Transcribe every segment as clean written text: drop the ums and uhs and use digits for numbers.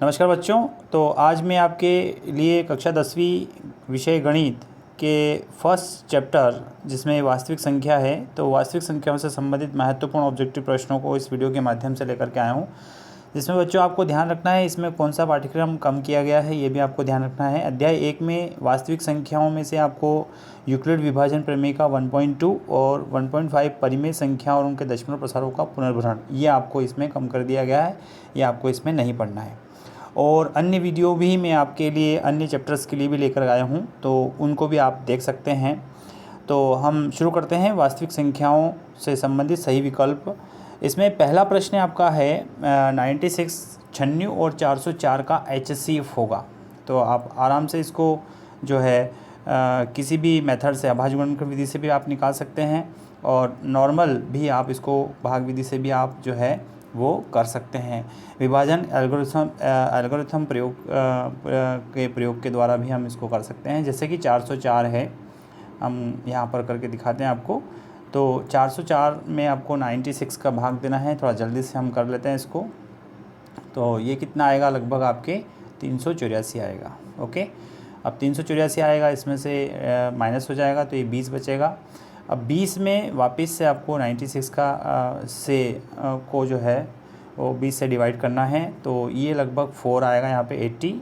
नमस्कार बच्चों। तो आज मैं आपके लिए कक्षा 10वीं विषय गणित के फर्स्ट चैप्टर जिसमें वास्तविक संख्या है, तो वास्तविक संख्याओं से संबंधित महत्वपूर्ण ऑब्जेक्टिव प्रश्नों को इस वीडियो के माध्यम से लेकर के आया हूँ। जिसमें बच्चों आपको ध्यान रखना है इसमें कौन सा पाठ्यक्रम कम किया गया है, ये भी आपको ध्यान रखना है। अध्याय 1 में वास्तविक संख्याओं में से आपको यूक्लिड विभाजन प्रमेय का 1.2 और 1.5 परिमेय संख्या और उनके दशमलव प्रसारों का पुनर्भरण, ये आपको इसमें कम कर दिया गया है, ये आपको इसमें नहीं पढ़ना है। और अन्य वीडियो भी मैं आपके लिए अन्य चैप्टर्स के लिए भी लेकर आया हूँ, तो उनको भी आप देख सकते हैं। तो हम शुरू करते हैं वास्तविक संख्याओं से संबंधित सही विकल्प। इसमें पहला प्रश्न आपका है 96, 96 और 404 का HCF होगा। तो आप आराम से इसको जो है किसी भी मेथड से, अभाज्य गुणनखंड विधि से भी आप निकाल सकते हैं, और नॉर्मल भी आप इसको भाग विधि से भी आप जो है वो कर सकते हैं। विभाजन एल्गोरिथम प्रयोग के द्वारा भी हम इसको कर सकते हैं। जैसे कि 404 है, हम यहाँ पर करके दिखाते हैं आपको। तो 404 में आपको 96 का भाग देना है। थोड़ा जल्दी से हम कर लेते हैं इसको। तो ये कितना आएगा, लगभग आपके 384 आएगा। ओके, अब 384 आएगा, इसमें से माइनस हो जाएगा तो ये 20 बचेगा। अब 20 में वापस से आपको 96 का को जो है वो 20 से डिवाइड करना है। तो ये लगभग 4 आएगा, यहाँ पे 80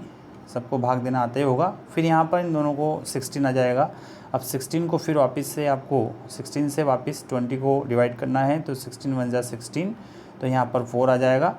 सबको भाग देना आते होगा। फिर यहाँ पर इन दोनों को 16 आ जाएगा। अब 16 को फिर वापस से आपको 16 से वापस 20 को डिवाइड करना है। तो 16 1 जा 16, तो यहाँ पर 4 आ जाएगा।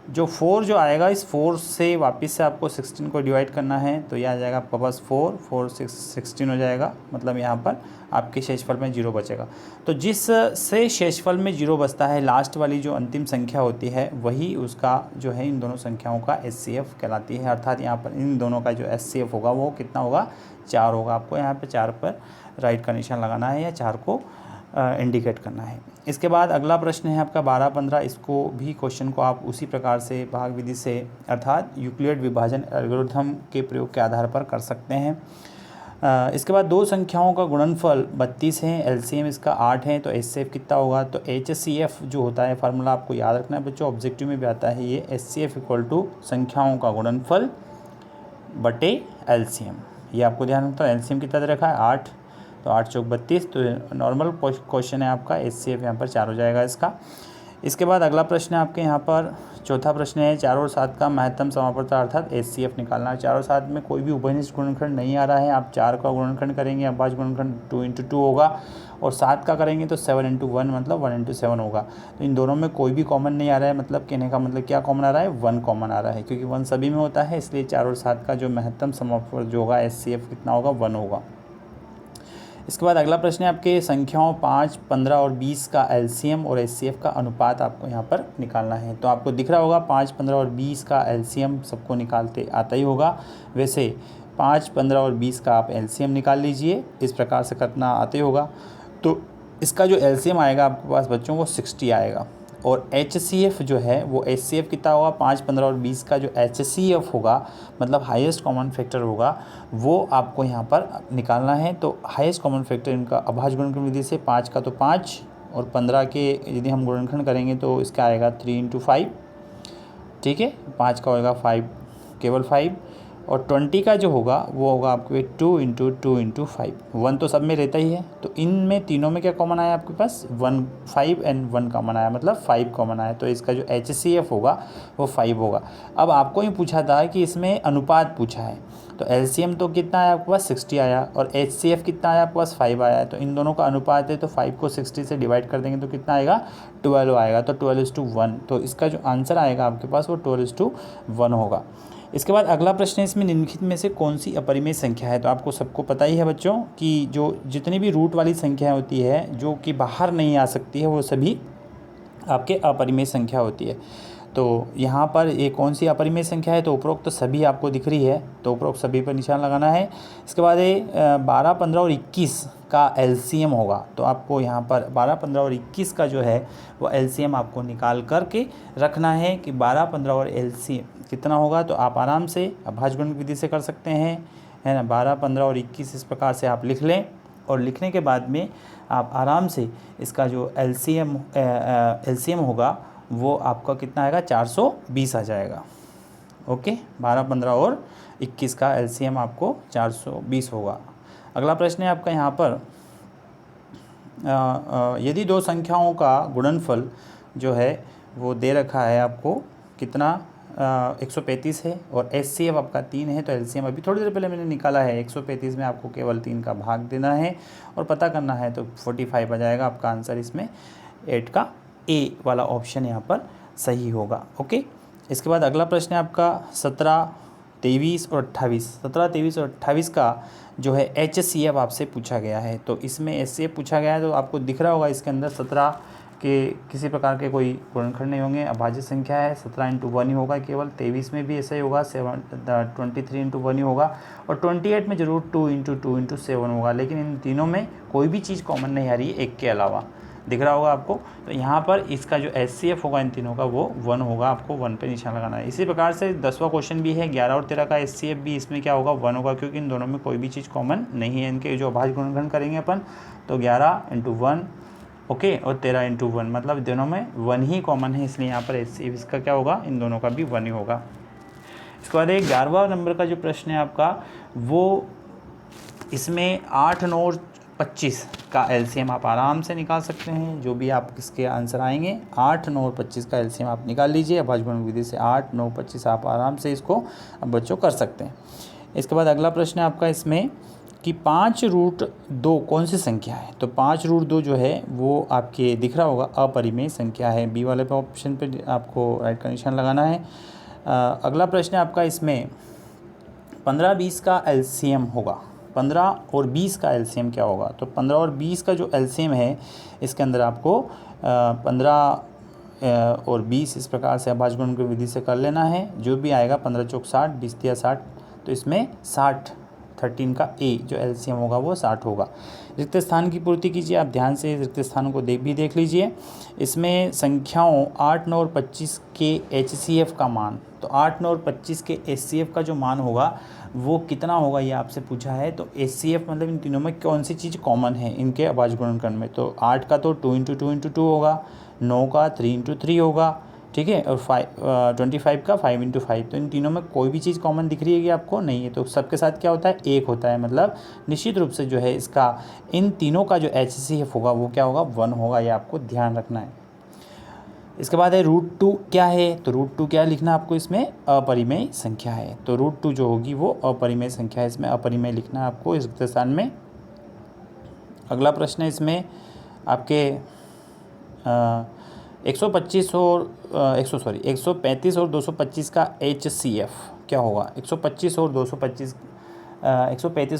जो 4 जो आएगा, इस 4 से वापस से आपको 16 को डिवाइड करना है। तो यह आ जाएगा आपका पास 4 4 6 16 हो जाएगा। मतलब यहाँ पर आपके शेषफल में 0 बचेगा। तो जिस से शेषफल में 0 बचता है, लास्ट वाली जो अंतिम संख्या होती है, वही उसका जो है इन दोनों संख्याओं का HCF कहलाती है। अर्थात यहाँ पर इन दोनों का जो HCF होगा वो कितना होगा, 4 होगा। आपको यहाँ पे 4 पर राइट का निशान लगाना है या 4 को इंडिकेट करना है। इसके बाद अगला प्रश्न है आपका 12, 15। इसको भी क्वेश्चन को आप उसी प्रकार से भाग विधि से, अर्थात यूक्लिड विभाजन एल्गोरिथम के प्रयोग के आधार पर कर सकते हैं। इसके बाद दो संख्याओं का गुणनफल 32 है, LCM इसका 8 है, तो HCF कितना होगा। तो HCF जो होता है फार्मूला आपको याद रखना है बच्चों, ऑब्जेक्टिव में भी आता है ये। HCF इक्वल टू संख्याओं का गुणनफल बटे LCM, ये आपको ध्यान रखना है। LCM कितना दे रखा है, 8, तो 8 चौक 32। तो नॉर्मल क्वेश्चन है आपका, HCF यहाँ पर 4 हो जाएगा इसका। इसके बाद अगला प्रश्न है आपके यहाँ पर चौथा प्रश्न है 4 और 7 का महत्तम समापरता अर्थात HCF निकालना है। 4 और 7 में कोई भी उभयनिष्ठ गुणनखंड नहीं आ रहा है। आप 4 का गुणनखंड करेंगे, अभाज्य गुणनखंड 2 × 2 होगा, और 7 का करेंगे तो 7 × 1 मतलब 1 × 7 होगा। तो इन दोनों में कोई भी कॉमन नहीं आ रहा है। मतलब कहने का मतलब क्या कॉमन आ रहा है, 1 कॉमन आ रहा है, क्योंकि 1 सभी में होता है। इसलिए 4 और 7 का जो महत्तम समापन जो होगा HCF कितना होगा, 1 होगा। इसके बाद अगला प्रश्न है आपके संख्याओं 5, 15 और 20 का LCM और HCF का अनुपात आपको यहाँ पर निकालना है। तो आपको दिख रहा होगा 5, 15 और 20 का LCM सबको निकालते आता ही होगा। वैसे 5, 15 और 20 का आप LCM निकाल लीजिए, इस प्रकार से करना आते होगा। तो इसका जो LCM आएगा आपके पास बच्चों वो 60 आएगा, और HCF जो है वो HCF कितना होगा, 5, 15 और 20 का जो HCF होगा, मतलब हाईएस्ट कॉमन फैक्टर होगा, वो आपको यहाँ पर निकालना है। तो हाईएस्ट कॉमन फैक्टर इनका अभाज्य गुणनखंड विधि से 5 का तो 5, और 15 के यदि हम गुणनखंड करेंगे तो इसका आएगा 3 × 5, ठीक है। 5 का होगा 5, केवल 5, और 20 का जो होगा वो होगा आपके 2 × 2 × 5। 1 तो सब में रहता ही है। तो इनमें तीनों में क्या कॉमन आया आपके पास, 1, 5 एंड 1 कॉमन आया, मतलब 5 कॉमन आया। तो इसका जो HCF होगा वो 5 होगा। अब आपको ही पूछा था कि इसमें अनुपात पूछा है, तो LCM तो कितना आया आपके पास, 60 आया, और HCF कितना आया आपके पास, 5 आया। तो इन दोनों का अनुपात है, तो 5 को 60 से डिवाइड कर देंगे तो कितना आएगा, 12 आएगा। तो 12:1, तो इसका जो आंसर आएगा आपके पास वो 12:1 होगा। इसके बाद अगला प्रश्न है इसमें निम्नलिखित में से कौन सी अपरिमेय संख्या है। तो आपको सबको पता ही है बच्चों कि जो जितनी भी रूट वाली संख्या होती है जो कि बाहर नहीं आ सकती है, वो सभी आपके अपरिमेय संख्या होती है। तो यहाँ पर ये कौन सी अपरिमेय संख्या है, तो उपरोक्त तो सभी आपको दिख रही है, तो उपरोक्त सभी पर निशान लगाना है। इसके बाद ये 12, 15 और 21 का LCM होगा। तो आपको यहाँ पर 12, 15 और 21 का जो है वो LCM आपको निकाल करके रखना है कि 12, 15 और LCM कितना होगा। तो आप आराम से अभाज्य गुणन विधि से कर सकते हैं, है ना। 12, 15 और 21 इस प्रकार से आप लिख लें, और लिखने के बाद में आप आराम से इसका जो LCM होगा वो आपका कितना आएगा, 420 आ जाएगा, ओके, 12, 15 और 21 का एलसीएम आपको 420 होगा। अगला प्रश्न है आपका यहाँ पर, यदि दो संख्याओं का गुणनफल जो है वो दे रखा है आपको कितना, 135 है और एचसीएफ आपका 3 है, तो एलसीएम अभी थोड़ी देर पहले मैंने निकाला है, 135 में आपको केवल 3 का भाग देना है और पता करना है, तो 45 आ जाएगा आपका आंसर। इसमें 8 का ए वाला ऑप्शन यहाँ पर सही होगा। ओके, इसके बाद अगला प्रश्न है आपका 17, 23 और 28। 17, 23 और 28 का जो है एचसीएफ आपसे पूछा गया है, तो इसमें एचसीएफ पूछा गया है तो आपको दिख रहा होगा इसके अंदर 17 के किसी प्रकार के कोई गुणनखंड नहीं होंगे, अभाज्य संख्या है, 17 इंटू 1 ही होगा केवल। 23 में भी ऐसा ही होगा, 23 इंटू 1 ही होगा और 28 में जरूर 2 इंटू 2 इंटू 7 होगा, लेकिन इन तीनों में कोई भी चीज़ कॉमन नहीं आ रही है एक के अलावा, दिख रहा होगा आपको। तो यहाँ पर इसका जो एचसीएफ होगा इन तीनों का वो 1 होगा, आपको 1 पे निशान लगाना है। इसी प्रकार से 10वां क्वेश्चन भी है, 11 और 13 का एचसीएफ भी इसमें क्या होगा, 1 होगा, क्योंकि इन दोनों में कोई भी चीज़ कॉमन नहीं है। इनके जो अभाज्य गुणनखंड करेंगे अपन, तो 11 इंटू 1 ओके और 13 इंटू 1, मतलब दोनों में 1 ही कॉमन है, इसलिए यहाँ पर एचसीएफ इसका क्या होगा, इन दोनों का भी 1 ही होगा। इसके बाद 11वां नंबर का जो प्रश्न है आपका, वो इसमें 8, 9 और 25 का एलसीएम आप आराम से निकाल सकते हैं। जो भी आप इसके आंसर आएंगे 8, 9 और 25 का एलसीएम आप निकाल लीजिए अभाज्य गुणन विधि से। 8, 9, 25 आप आराम से इसको बच्चों कर सकते हैं। इसके बाद अगला प्रश्न है आपका इसमें कि 5√2 कौन सी संख्या है, तो 5√2 जो है वो आपके दिख रहा होगा अपरिमेय संख्या है। बी वाले पे ऑप्शन पे आपको राइट का निशान लगाना है। अगला प्रश्न है आपका इसमें 15, 20 का एलसीएम होगा। 15 और 20 का एलसीएम क्या होगा, तो 15 और 20 का जो एलसीएम है इसके अंदर आपको 15 और 20 इस प्रकार से अभाज्य गुणन की विधि से कर लेना है। जो भी आएगा 15 चौक 60, 20 तिया 60, तो इसमें 60 13 का ए जो एलसीएम होगा वो 60 होगा। रिक्त स्थान की पूर्ति कीजिए, आप ध्यान से रिक्त स्थानों को देख लीजिए। इसमें संख्याओं 8, 9 और 25 के एचसीएफ का मान, तो 8, 9 और 25 के एचसीएफ का जो मान होगा वो कितना होगा ये आपसे पूछा है। तो एचसीएफ मतलब इन तीनों में कौन सी चीज़ कॉमन है इनके अभाज्य गुणनखंड में, तो 8 का तो 2 इंटू 2 इंटू 2 होगा, 9 का 3 इंटू 3 होगा, ठीक है, और 25 का 5 इंटू 5। तो इन तीनों में कोई भी चीज़ कॉमन दिख रही है कि आपको नहीं है, तो सबके साथ क्या होता है, एक होता है, मतलब निश्चित रूप से जो है इसका इन तीनों का जो एचसीएफ होगा वो क्या होगा, 1 होगा, ये आपको ध्यान रखना है। इसके बाद है √2 क्या है, तो √2 क्या लिखना आपको, इसमें अपरिमेय संख्या है, तो √2 जो होगी वो अपरिमेय संख्या है, इसमें अपरिमेय लिखना है आपको इस रिक्त स्थान में। अगला प्रश्न है इसमें आपके 135 और 225 का एचसीएफ क्या होगा। 135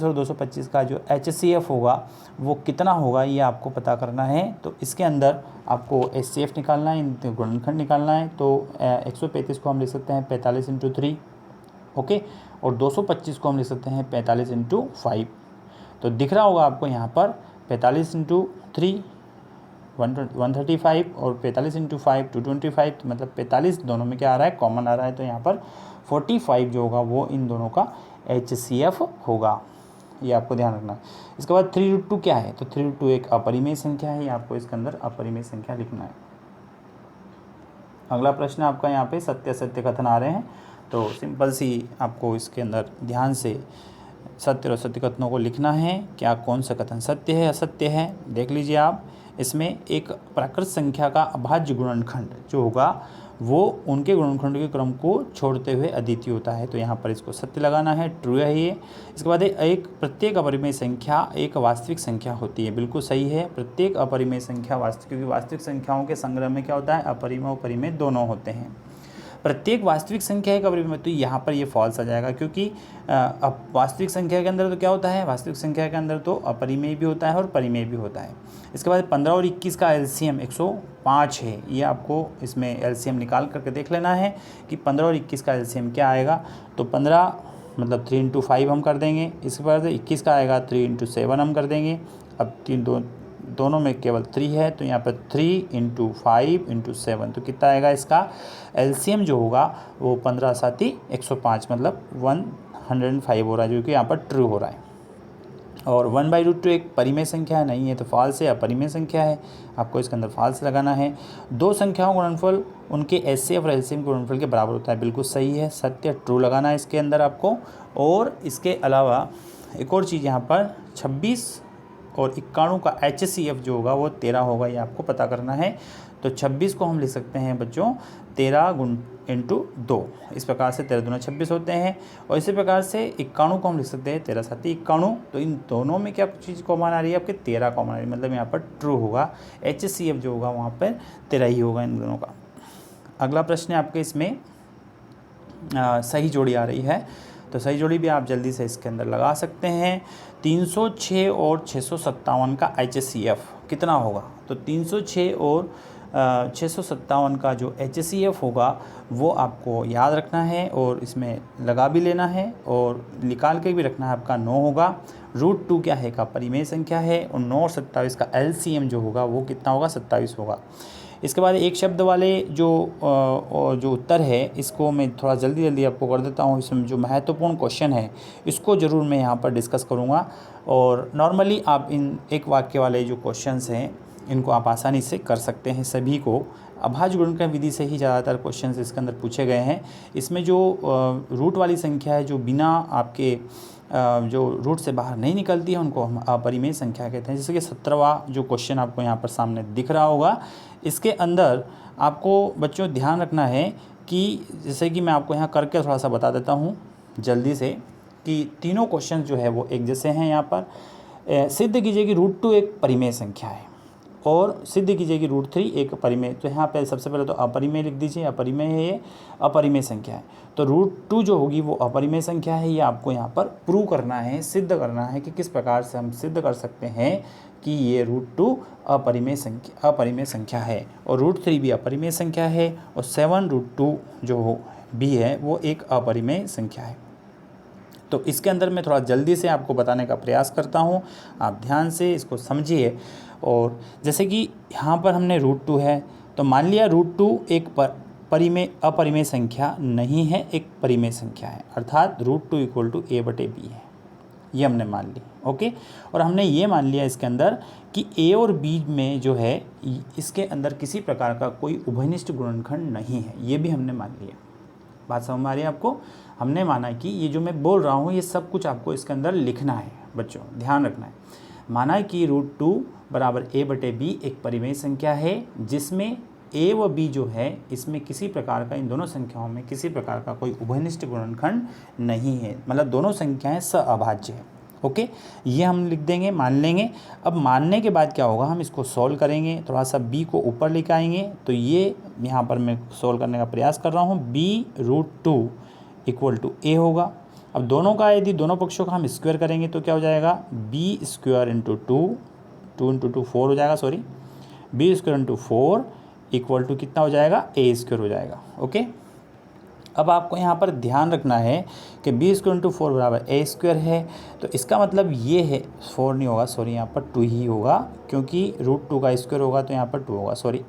और 225 का जो एचसीएफ होगा वो कितना होगा ये आपको पता करना है। तो इसके अंदर आपको एचसीएफ निकालना है, गुणनखंड निकालना है। तो 135 को हम लिख सकते हैं 45 इंटू 3, ओके, और 225 को हम लिख सकते हैं 45 इंटू 5। तो दिख रहा होगा आपको यहाँ पर 45 इंटू 3 135 और 45 इंटू 5 225, तो मतलब 45 दोनों में क्या आ रहा है, कॉमन आ रहा है, तो यहाँ पर 45 जो होगा वो इन दोनों का एचसीएफ होगा, ये आपको ध्यान रखना। इसके बाद 3√2 क्या है, तो 3√2 एक अपरिमेय संख्या है, ये आपको इसके अंदर अपरिमेय संख्या लिखना है। अगला प्रश्न आपका यहाँ पे सत्य असत्य कथन आ रहे हैं, तो सिंपल सी आपको इसके अंदर ध्यान से सत्य और असत्य कथनों को लिखना है। क्या कौन सा कथन सत्य है असत्य है, देख लीजिए आप। इसमें एक प्राकृत संख्या का अभाज्य गुणनखंड जो होगा वो उनके गुणनखंड के क्रम को छोड़ते हुए अद्वितीय होता है, तो यहाँ पर इसको सत्य लगाना है, ट्रू है ये। इसके बाद एक प्रत्येक अपरिमेय संख्या एक वास्तविक संख्या होती है, बिल्कुल सही है, प्रत्येक अपरिमेय संख्या वास्तविक, क्योंकि वास्तविक संख्याओं के संग्रह में क्या होता है, अपरिमेय और परिमेय दोनों होते हैं। प्रत्येक वास्तविक संख्या एक अपरिमेय, तो यहाँ पर ये फॉल्स आ जाएगा, क्योंकि अब वास्तविक संख्या के अंदर तो क्या होता है, वास्तविक संख्या के अंदर तो अपरिमेय भी होता है और परिमेय भी होता है। इसके बाद 15 और 21 का एलसीएम 105 है, ये आपको इसमें एलसीएम निकाल करके देख लेना है कि 15 और 21 का एलसीएम क्या आएगा। तो 15 मतलब 3 इंटू 5 हम कर देंगे, इसके बाद 21 का आएगा 3 इंटू 7 हम कर देंगे। अब दोनों में केवल 3 है, तो यहाँ पर 3 इंटू 5 इंटू 7, तो कितना आएगा इसका एलसीएम जो होगा वो 15 साथी 105, मतलब 105 हो रहा है, जो कि यहाँ पर ट्रू हो रहा है। और 1/√2 एक परिमेय संख्या नहीं है तो फॉल्स है, अपरिमेय संख्या है, आपको इसके अंदर फॉल्स लगाना है। दो संख्याओं का गुणनफल उनके एचसीएफ और एलसीएम के गुणनफल के बराबर होता है, बिल्कुल सही है, सत्य, ट्रू लगाना है इसके अंदर आपको। और इसके अलावा एक और चीज़ यहाँ पर 26 और 91 का HCF जो होगा वो 13 होगा, ये आपको पता करना है। तो 26 को हम लिख सकते हैं बच्चों 13 × 2, इस प्रकार से 13 दूना 26 होते हैं। और इसी प्रकार से 91 को हम लिख सकते हैं 13 7 91। तो इन दोनों में क्या चीज़ कॉमन आ रही है, आपके 13 कॉमन आ रही है, मतलब यहाँ पर ट्रू होगा। HCF जो होगा वहाँ पर 13 ही होगा इन दोनों का। अगला प्रश्न है आपके इसमें सही जोड़ी आ रही है, तो सही जोड़ी भी आप जल्दी से इसके अंदर लगा सकते हैं। 306 और 657 का HCF कितना होगा, तो 306 और 657 का जो HCF होगा वो आपको याद रखना है और इसमें लगा भी लेना है और निकाल के भी रखना है, आपका 9 होगा। √2 क्या है का परिमेय संख्या है और 9 और 27 का LCM जो होगा वो कितना होगा, 27 होगा। इसके बाद एक शब्द वाले जो उत्तर है इसको मैं थोड़ा जल्दी आपको कर देता हूँ। इसमें जो महत्वपूर्ण क्वेश्चन है इसको ज़रूर मैं यहाँ पर डिस्कस करूँगा। और नॉर्मली आप इन एक वाक्य वाले जो क्वेश्चंस हैं इनको आप आसानी से कर सकते हैं सभी को। अभाज्य गुणनखंड विधि से ही ज़्यादातर क्वेश्चंस इसके अंदर पूछे गए हैं। इसमें जो रूट वाली संख्या है जो बिना आपके जो रूट से बाहर नहीं निकलती है उनको हम अपरिमेय संख्या कहते हैं। जैसे कि 17वां जो क्वेश्चन आपको यहाँ पर सामने दिख रहा होगा, इसके अंदर आपको बच्चों ध्यान रखना है कि जैसे कि मैं आपको यहाँ करके थोड़ा सा बता देता हूँ जल्दी से कि तीनों क्वेश्चन जो है वो एक जैसे हैं। यहाँ पर सिद्ध कीजिए कि √2 एक परिमेय संख्या है और सिद्ध कीजिए कि √3 एक परिमेय। तो यहाँ पे सबसे पहले तो अपरिमेय लिख दीजिए, अपरिमेय है ये, अपरिमेय संख्या है। तो √2 जो होगी वो अपरिमेय संख्या है, ये आपको यहाँ पर प्रूव करना है, सिद्ध करना है कि किस प्रकार से हम सिद्ध कर सकते हैं कि ये √2 अपरिमेय संख्या है और √3 भी अपरिमेय संख्या है और 7√2 जो भी है वो एक अपरिमेय संख्या है। तो इसके अंदर मैं थोड़ा जल्दी से आपको बताने का प्रयास करता हूँ, आप ध्यान से इसको समझिए। और जैसे कि यहाँ पर हमने √2 है तो मान लिया √2 एक अपरिमेय संख्या नहीं है, एक परिमेय संख्या है, अर्थात √2 = a/b है, ये हमने मान ली। ओके, और हमने ये मान लिया इसके अंदर कि a और b में जो है इसके अंदर किसी प्रकार का कोई उभयनिष्ठ गुणनखंड नहीं है, ये भी हमने मान लिया। बात समझ में आ रही है आपको? हमने माना कि ये जो मैं बोल रहा हूँ ये सब कुछ आपको इसके अंदर लिखना है बच्चों, ध्यान रखना है। माना कि √2 = a/b एक परिमेय संख्या है जिसमें a व b जो है इसमें किसी प्रकार का, इन दोनों संख्याओं में किसी प्रकार का कोई उभयनिष्ठ गुणनखंड नहीं है, मतलब दोनों संख्याएं सअभाज्य है। ओके, ये हम लिख देंगे, मान लेंगे। अब मानने के बाद क्या होगा, हम इसको सॉल्व करेंगे, थोड़ा सा b को ऊपर लेकर आएंगे। तो ये यहाँ पर मैं सॉल्व करने का प्रयास कर रहा हूँ। b √2 = a होगा। अब दोनों का यदि दोनों पक्षों का हम स्क्वायर करेंगे तो क्या हो जाएगा, b² × 2 × 2 4 हो जाएगा, सॉरी, b² × 4 = कितना हो जाएगा, a² हो जाएगा। ओके, अब आपको यहाँ पर ध्यान रखना है कि b² × 4 = a² है, तो इसका मतलब ये है 4 नहीं होगा, सॉरी, यहाँ पर 2 ही होगा, क्योंकि √2 का स्क्वायर होगा तो यहाँ पर 2 होगा, सॉरी।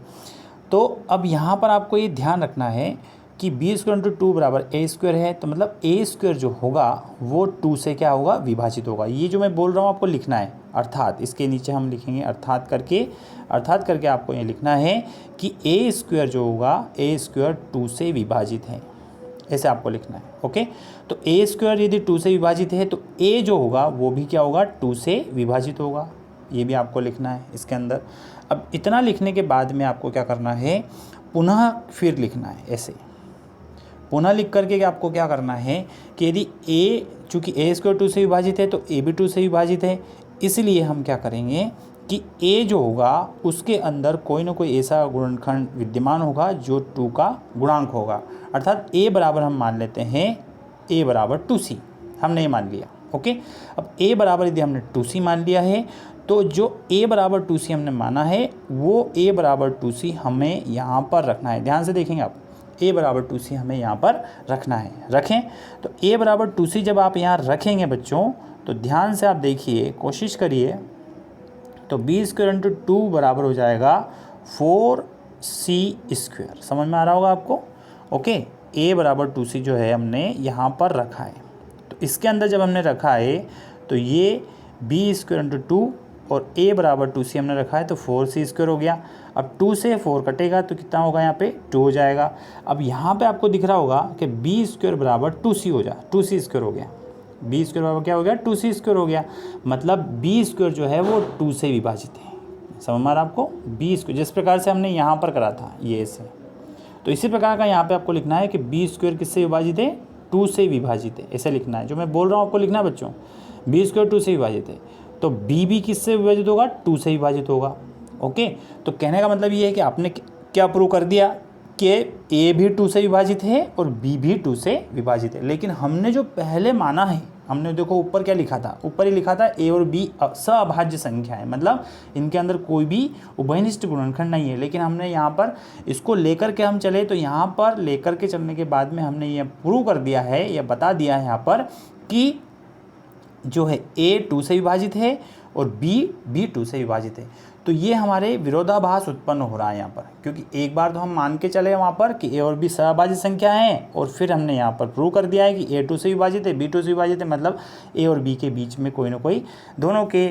तो अब यहाँ पर आपको ये ध्यान रखना है कि b² × 2 = a² है, तो मतलब a² जो होगा वो 2 से क्या होगा, विभाजित होगा। ये जो मैं बोल रहा हूँ आपको लिखना है, अर्थात इसके नीचे हम लिखेंगे अर्थात करके आपको ये लिखना है कि a² जो होगा, a² 2 से विभाजित है, ऐसे आपको लिखना है। ओके, तो a² यदि 2 से विभाजित है तो a जो होगा वो भी क्या होगा, 2 से विभाजित होगा, ये भी आपको लिखना है इसके अंदर। अब इतना लिखने के बाद में आपको क्या करना है, पुनः फिर लिखना है, ऐसे पुनः लिख करके आपको क्या करना है कि यदि a, चूँकि a² 2 से विभाजित है तो a भी 2 से विभाजित है, इसलिए हम क्या करेंगे कि a जो होगा उसके अंदर कोई ना कोई ऐसा गुणनखंड विद्यमान होगा जो 2 का गुणांक होगा, अर्थात a बराबर हम मान लेते हैं a = 2c, हमने ये मान लिया। ओके, अब a बराबर यदि हमने 2c मान लिया है तो जो a = 2c हमने माना है वो a = 2c हमें यहाँ पर रखना है। ध्यान से देखेंगे आप, a = 2c हमें यहाँ पर रखना है, रखें। तो a = 2c जब आप यहाँ रखेंगे बच्चों, तो ध्यान से आप देखिए, कोशिश करिए, तो b² × 2 बराबर हो जाएगा 4c²। समझ में आ रहा होगा आपको? ओके, a = 2c जो है हमने यहाँ पर रखा है, तो इसके अंदर जब हमने रखा है तो ये बी स्क्वायर इंटू 2 और a बराबर 2c हमने रखा है तो 4c स्क्वायर हो गया। अब 2 से 4 कटेगा तो कितना होगा यहाँ पे 2 हो जाएगा। अब यहाँ पे आपको दिख रहा होगा कि b स्क्वायर बराबर 2c हो जा 2c स्क्वायर हो गया। b स्क्वायर बराबर क्या हो गया 2c स्क्वायर हो गया। मतलब b स्क्वायर जो है वो 2 से विभाजित है। समझ में आ रहा आपको, b स्क्वायर जिस प्रकार से हमने यहाँ पर करा था ये से, तो इसी प्रकार का यहाँ पे आपको लिखना है कि b स्क्वायर किससे विभाजित है 2 से विभाजित है, ऐसे लिखना है। जो मैं बोल रहा हूँ आपको लिखना है बच्चों, b स्क्वायर 2 से विभाजित है तो b भी किससे विभाजित होगा 2 से विभाजित होगा। ओके, तो कहने का मतलब ये है कि आपने क्या प्रूव कर दिया कि a भी 2 से विभाजित है और b भी 2 से विभाजित है। लेकिन हमने जो पहले माना है, हमने देखो ऊपर क्या लिखा था, ऊपर ही लिखा था a और b सअभाज्य संख्या है, मतलब इनके अंदर कोई भी उभयनिष्ठ गुणनखंड नहीं है। लेकिन हमने यहाँ पर इसको लेकर के हम चले तो यहाँ पर लेकर के चलने के बाद में हमने ये प्रूव कर दिया है या बता दिया है यहाँ पर कि जो है a 2 से विभाजित है और b भी 2 से विभाजित है। तो ये हमारे विरोधाभास उत्पन्न हो रहा है यहाँ पर, क्योंकि एक बार तो हम मान के चले वहाँ पर कि a और b सहभाज्य संख्या हैं और फिर हमने यहाँ पर प्रूव कर दिया है कि a 2 से विभाजित है b 2 से विभाजित है, मतलब a और b के बीच में कोई ना कोई दोनों के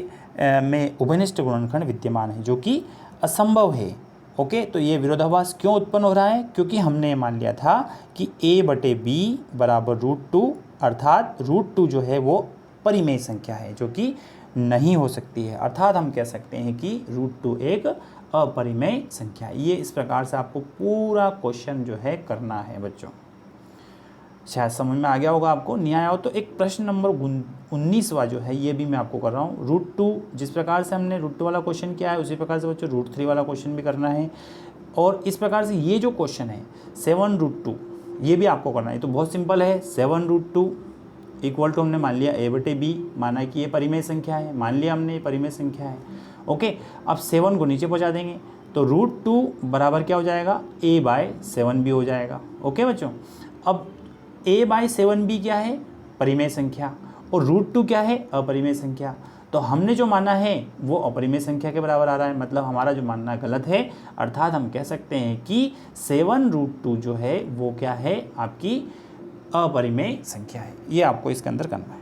में उभयनिष्ठ गुणनखंड विद्यमान है, जो कि असंभव है। ओके, तो ये विरोधाभास क्यों उत्पन्न हो रहा है, क्योंकि हमने मान लिया था कि a/b बराबर √2, अर्थात √2 जो है वो परिमेय संख्या है जो कि नहीं हो सकती है। अर्थात हम कह सकते हैं कि √2 एक अपरिमेय संख्या है। ये इस प्रकार से आपको पूरा क्वेश्चन जो है करना है बच्चों। शायद समझ में आ गया होगा आपको, नहीं आया हो तो एक प्रश्न नंबर 19वां जो है ये भी मैं आपको कर रहा हूँ। √2 जिस प्रकार से हमने √2 वाला क्वेश्चन किया है उसी प्रकार से बच्चों √3 वाला क्वेश्चन भी करना है। और इस प्रकार से ये जो क्वेश्चन है 7√2 ये भी आपको करना है। तो बहुत सिंपल है, 7√2 इक्वल टू हमने मान लिया a/b, माना कि ये परिमेय संख्या है, मान लिया हमने ये परिमेय संख्या है। ओके, अब 7 को नीचे पहुंचा देंगे तो √2 बराबर क्या हो जाएगा a/7b हो जाएगा। ओके बच्चों, अब a/7b क्या है परिमेय संख्या और √2 क्या है अपरिमेय संख्या। तो हमने जो माना है वो अपरिमेय संख्या के बराबर आ रहा है, मतलब हमारा जो मानना गलत है। अर्थात हम कह सकते हैं कि 7√2 जो है वो क्या है आपकी अपरिमेय संख्या है। ये आपको इसके अंदर करना है।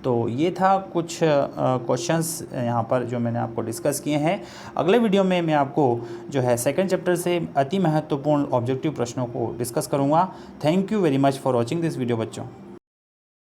तो ये था कुछ क्वेश्चंस यहाँ पर जो मैंने आपको डिस्कस किए हैं। अगले वीडियो में मैं आपको जो है सेकंड चैप्टर से अति महत्वपूर्ण ऑब्जेक्टिव प्रश्नों को डिस्कस करूँगा। Thank you very much for watching this video बच्चों।